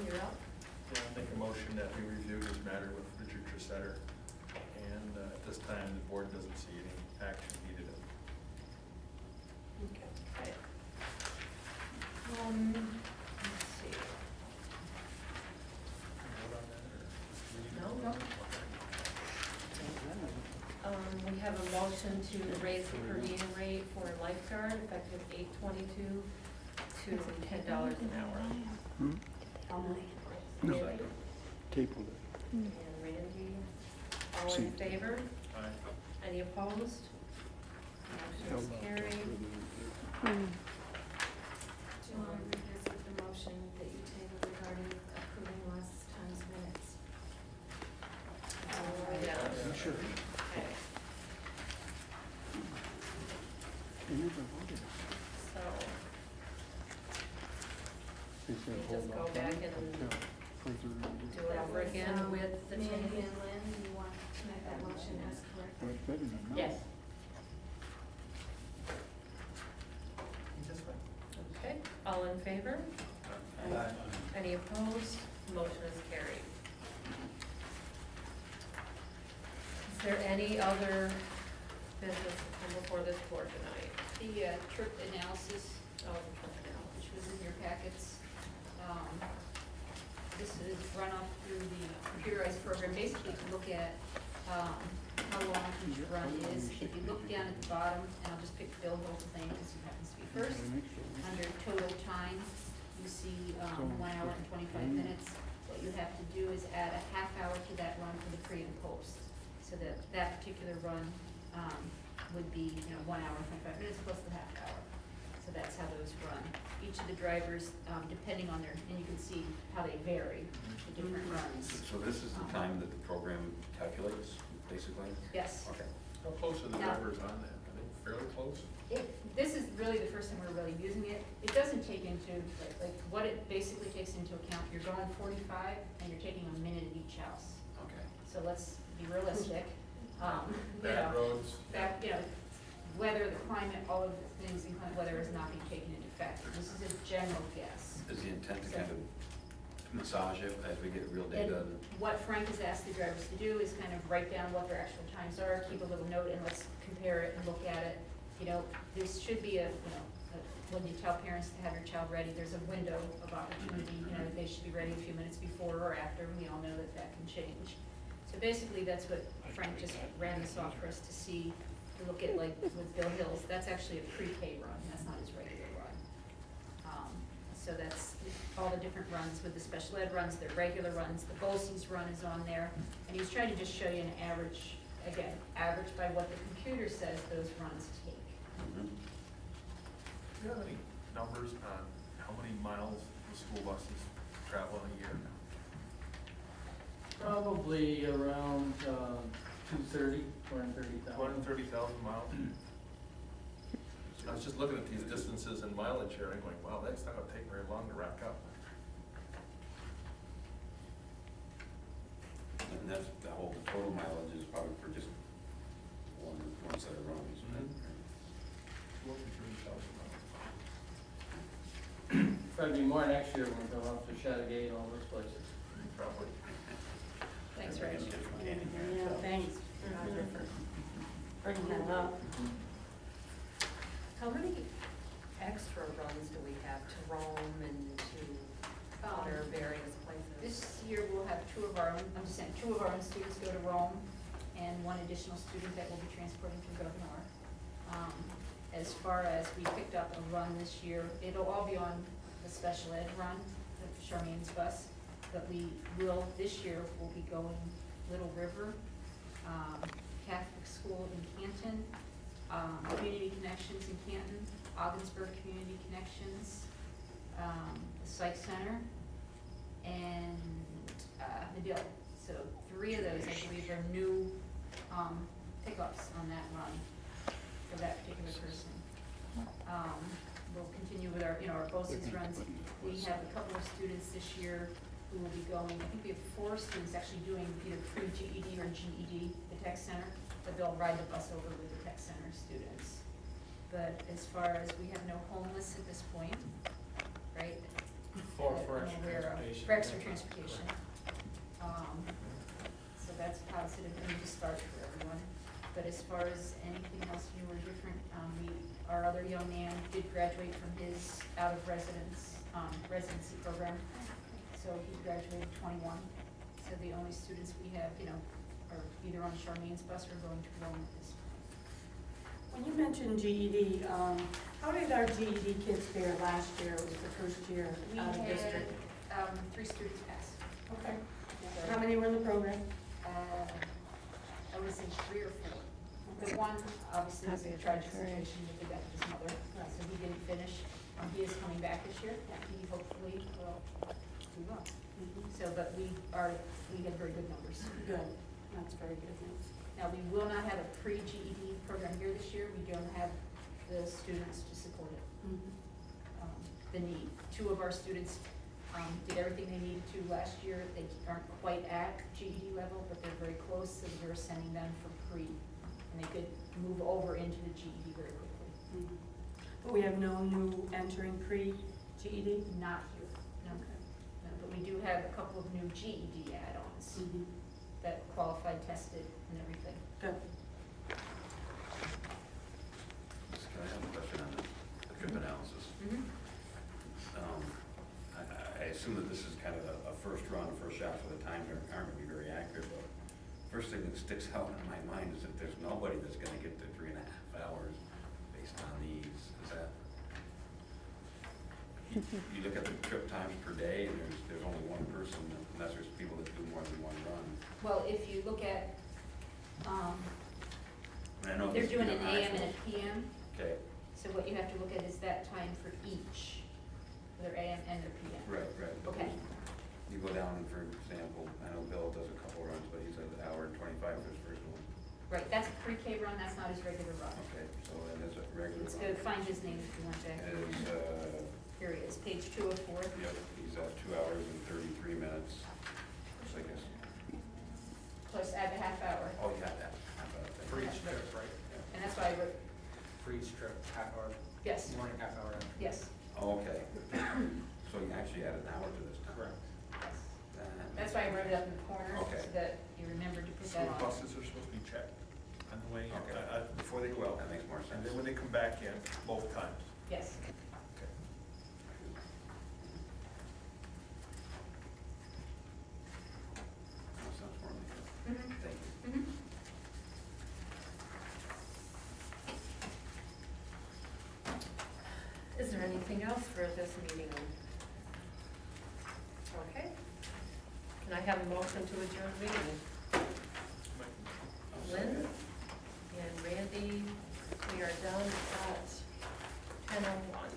you're up. Yeah, I make a motion that we review this matter with Richard Tressetter, and at this time, the board doesn't see any action needed. Okay. Let's see. No. We have a motion to raise the per diem rate for a lifeguard effective 8/22 to $10 an hour. No. Randy? Table it. And Randy, all in favor? Aye. Any opposed? Motion is carried. Do you want to revisit the motion that you tabled regarding approving last time's minutes? Yeah. Sure. Okay, You never voted. so They said we hold just go off back on it and until further review. do it over again with the Mandy changes? and Lynn, do you want to make that motion as correct? Well, it's better than no. Yes. That's fine. Okay, all in favor? Aye. Any opposed? Motion is carried. Is there any other business to come before this board tonight? The trip analysis, Oh, the trip analysis. which was in your packets, this is run off through the computerized program, basically to look at how long each run is. If you look down at the bottom, and I'll just pick Bill Holt's thing, because he happens to be first, under total time, you see 1 hour and 25 minutes. What you have to do is add a half hour to that run for the pre and post, so that that particular run would be, 1 hour and 25 minutes plus the half hour. So that's how those run. Each of the drivers, depending on their, and you can see how they vary, the different runs. So this is the time that the program calculates, basically? Yes. Okay. How close are the Now- drivers on that? Are they fairly close? This is really the first time we're really using it. It doesn't take into, like what it basically takes into account, you're going 45 and you're taking a minute at each house. Okay. So let's be realistic. Bad roads? That, weather, the climate, all of the things, including weather is not being taken into factor. This is a general guess. Is the intent to kind of massage it as we get real data? And what Frank has asked the drivers to do is kind of write down what their actual times are, keep a little note, and let's compare it and look at it. This should be when you tell parents to have your child ready, there's a window of opportunity, they should be ready a few minutes before or after, and we all know that that can change. So basically, that's what Frank just ran this off for us to see, to look at, like with Bill Hills, that's actually a pre-K run, that's not his regular run. So that's all the different runs with the special ed runs, the regular runs, the BOCES run is on there, and he's trying to just show you an average, again, average by what the computer says those runs take. Mhm. Do you have any numbers on how many miles the school buses travel in a year? Probably around 230,000. 130,000 miles? I was just looking at these distances and mileage here, and going, wow, that's not gonna take very long to rack up. And that's the total mileage is probably for just one set of runs, right? More than 30,000 miles. Probably more next year when we go up to Chateauguay and all those places. Probably. Thanks, Rich. Yeah, thanks. Roger, for bringing that up. How many extra runs do we have to Rome and to other various places? This year we'll have two of our own students go to Rome and one additional student that we'll be transporting to Governor. As far as we picked up a run this year, it'll all be on the special ed run, Charmaine's bus, but this year we'll be going Little River, Catholic School in Canton, Community Connections in Canton, Ogdensburg Community Connections, the Psych Center, and Medill. So 3 of those, I believe, are new pickups on that run for that particular person. We'll continue with our BOCES runs. We have a couple of students this year who will be going, I think we have 4 students actually doing either pre-GED or GED, the tech center, but they'll ride the bus over with the tech center students. But as far as, we have no homeless at this point, right? For that I'm extra aware of. transportation. transportation. For extra transportation. So that's positive, and to start for everyone. But as far as anything else new or different, our other young man did graduate from his out of residency program. So he graduated 21. So the only students we have, are either on Charmaine's bus or going to Rome at this point. When you mentioned GED, how did our GED kids fare last year? It was the first year We out of had, district. 3 students pass. Okay. How many were in the program? I would say 3 or 4. The one, obviously, was a tragic situation with the death of his mother, so he didn't finish. He is coming back this year. He hopefully will do well. So, but we had very good numbers. Good. That's very good news. Now, we will not have a pre-GED program here this year. We don't have the students to support it. The need. 2 of our students did everything they needed to last year. They aren't quite at GED level, but they're very close, so we're sending them for pre. And they could move over into the GED very quickly. But we have no new entering pre-GED? Not here, no. No, but we do have a couple of new GED add-ons that qualified, tested, and everything. Good. Can I have a question on the trip analysis? I assume that this is kind of a first run, a first shot, so the times aren't going to be very accurate, but first thing that sticks out in my mind is that there's nobody that's going to get to 3.5 hours based on these. Is that, you look at the trip times per day, and there's only one person, unless there's people that do more than one run. Well, if you look at, And I know they're these doing are an AM and a actuals. PM, Okay, so what you have to look at is that time for each, for their AM and their PM. right. Okay. You go down, for example, I know Bill does a couple runs, but he's at 1:25 for his first one. Right, that's a pre-K run, that's not his regular run. Okay, so then there's a regular Let's run. go find his name if you want to. Is, Here he is, page 204. yep, he's at 2 hours and 33 minutes. Looks like it's, Plus add the half hour. oh, you got that. How about that? For each trip, right? Yeah. And that's why I wrote, For each trip, half hour, yes, morning, half hour after. yes, Oh, okay. So you actually added an hour to this time? Correct. yes. That That's makes- why I wrote it up in the corner, Okay. so that you remembered to put So that the on. buses are supposed to be checked on the way, Okay. before they go out. That makes more And sense. then when they come back in, both times. Yes. Okay. That sounds more like it. Mhm. Thank you. Mhm. Is there anything else for this meeting? Okay. Can I have a motion to adjourn the meeting? I'll Lynn second. and Randy, we are done at 10:01.